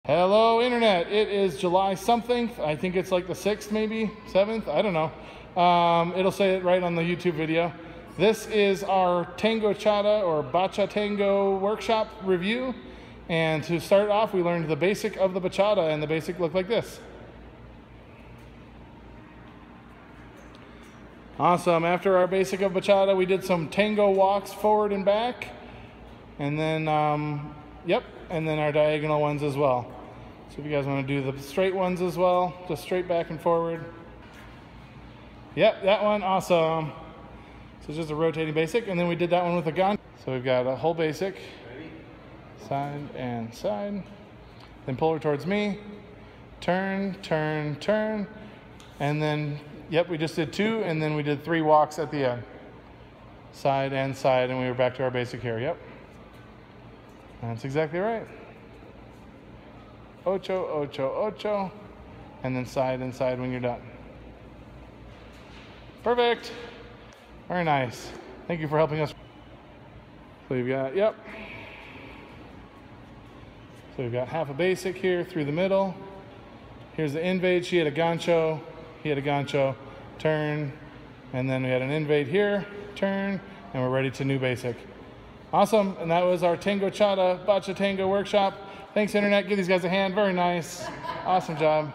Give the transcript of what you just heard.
Hello Internet, it is July something. I think it's like the 6th, maybe 7th, I don't know. It'll say it right on the YouTube video. This is our Tangochata or Bachatango workshop review. And to start off, we learned the basic of the bachata, and the basic looked like this. Awesome. After our basic of bachata, we did some tango walks forward and back. And then, and then our diagonal ones as well. So if you guys want to do the straight ones as well, just straight back and forward. Yep, that one, awesome. So it's just a rotating basic, and then we did that one with a gun. So we've got a whole basic, side and side. Then pull her towards me, turn, turn, turn, and then, yep, we just did 2, and then we did 3 walks at the end. Side and side, and we were back to our basic here, yep. That's exactly right. Ocho, ocho, ocho, and then side and side when you're done. Perfect. Very nice. Thank you for helping us. So you've got, yep. So we've got half a basic here through the middle. Here's the invade. She had a gancho. He had a gancho. Turn. And then we had an invade here. Turn. And we're ready to new basic. Awesome. And that was our Tangochata Bachatango workshop. Thanks, Internet. Give these guys a hand. Very nice. Awesome job.